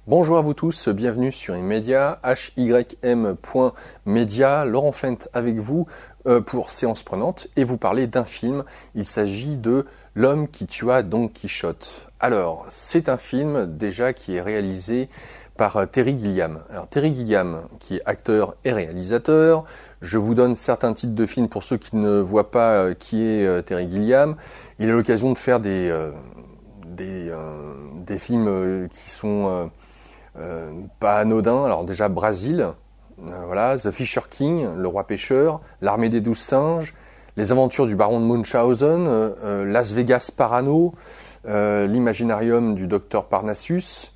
Bonjour à vous tous, bienvenue sur Immedia, hym.media, Laurent Fent avec vous pour Séance Prenante et vous parler d'un film. Il s'agit de L'homme qui tua Don Quichotte. Alors, c'est un film déjà qui est réalisé par Terry Gilliam. Alors Terry Gilliam, qui est acteur et réalisateur, je vous donne certains titres de films pour ceux qui ne voient pas qui est Terry Gilliam. Il a l'occasion de faire des films qui sont pas anodins. Alors déjà Brésil, voilà, The Fisher King, Le Roi Pêcheur, L'Armée des 12 Singes, Les Aventures du Baron de Munchausen, Las Vegas Parano, L'Imaginarium du Docteur Parnassus.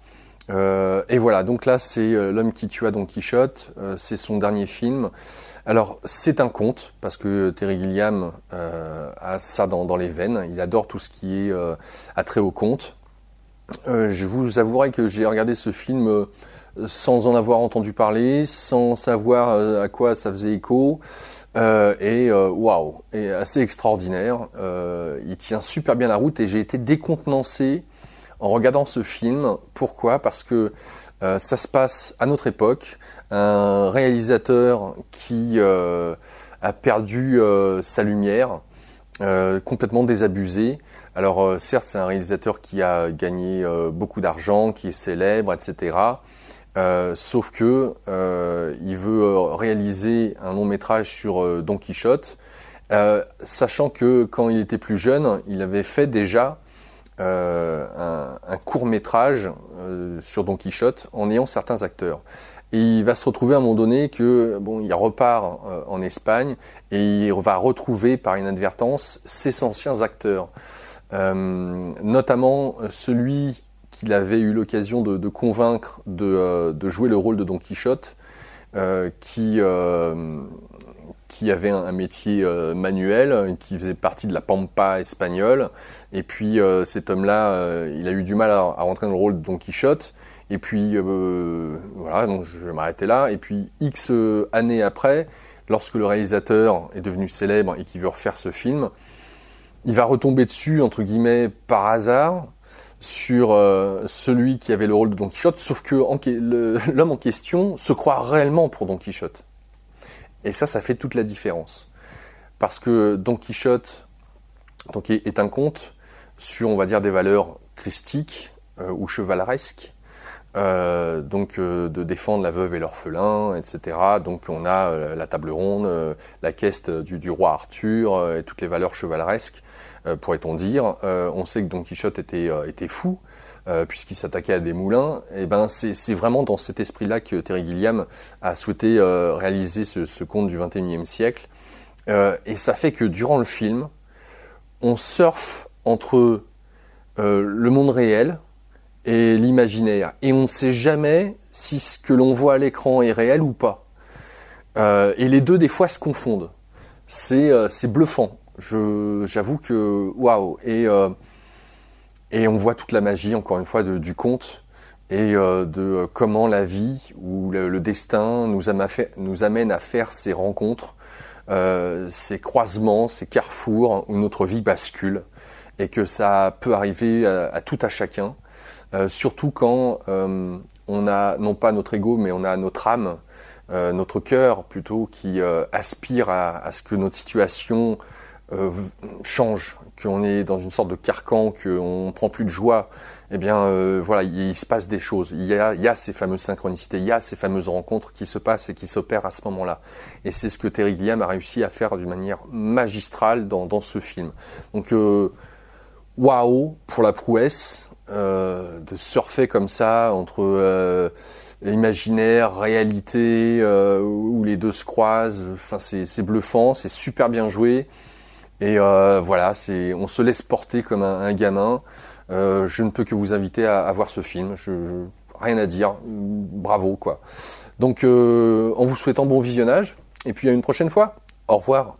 Et voilà, donc là c'est L'homme qui tua Don Quichotte, c'est son dernier film. Alors c'est un conte, parce que Terry Gilliam a ça dans les veines, il adore tout ce qui est attrait au conte. Je vous avouerai que j'ai regardé ce film sans en avoir entendu parler, sans savoir à quoi ça faisait écho, waouh, et assez extraordinaire. Il tient super bien la route et j'ai été décontenancé en regardant ce film. Pourquoi ? Parce que ça se passe à notre époque, un réalisateur qui a perdu sa lumière, complètement désabusé. Alors certes, c'est un réalisateur qui a gagné beaucoup d'argent, qui est célèbre, etc. Sauf que il veut réaliser un long métrage sur Don Quichotte, sachant que quand il était plus jeune, il avait fait déjà un court métrage sur Don Quichotte en ayant certains acteurs. Et il va se retrouver à un moment donné que il repart en Espagne et il va retrouver par inadvertance ses anciens acteurs, notamment celui qu'il avait eu l'occasion de convaincre de jouer le rôle de Don Quichotte, qui avait un métier manuel, qui faisait partie de la Pampa espagnole. Et puis cet homme-là, il a eu du mal à rentrer dans le rôle de Don Quichotte. Et puis voilà, donc je vais m'arrêter là. Et puis X années après, lorsque le réalisateur est devenu célèbre et qu'il veut refaire ce film, il va retomber dessus, entre guillemets, par hasard, sur celui qui avait le rôle de Don Quichotte, sauf que l'homme en question se croit réellement pour Don Quichotte. Et ça fait toute la différence. Parce que Don Quichotte est un conte sur, on va dire, des valeurs christiques ou chevaleresques, de défendre la veuve et l'orphelin, etc. Donc on a la table ronde, la quête du roi Arthur, et toutes les valeurs chevaleresques, pourrait-on dire. On sait que Don Quichotte était fou, puisqu'il s'attaquait à des moulins. Et c'est vraiment dans cet esprit-là que Terry Gilliam a souhaité réaliser ce conte du XXIe siècle. Et ça fait que durant le film, on surfe entre le monde réel et l'imaginaire. Et on ne sait jamais si ce que l'on voit à l'écran est réel ou pas. Et les deux, des fois, se confondent. C'est bluffant. J'avoue que, waouh. Et on voit toute la magie, encore une fois, du conte et de comment la vie ou le destin nous amène à faire ces rencontres, ces croisements, ces carrefours où notre vie bascule et que ça peut arriver à tout à chacun. Surtout quand on a non pas notre ego mais on a notre âme, notre cœur plutôt, qui aspire à ce que notre situation change, qu'on est dans une sorte de carcan, qu'on ne prend plus de joie. Eh bien voilà, il se passe des choses, il y a ces fameuses synchronicités, il y a ces fameuses rencontres qui se passent et qui s'opèrent à ce moment-là. Et c'est ce que Terry Gilliam a réussi à faire d'une manière magistrale dans ce film. Donc waouh pour la prouesse de surfer comme ça entre imaginaire, réalité, où les deux se croisent. Enfin, c'est bluffant, c'est super bien joué. Et voilà, on se laisse porter comme un gamin. Je ne peux que vous inviter à voir ce film. Rien à dire, bravo quoi. Donc en vous souhaitant bon visionnage, et puis à une prochaine fois. Au revoir.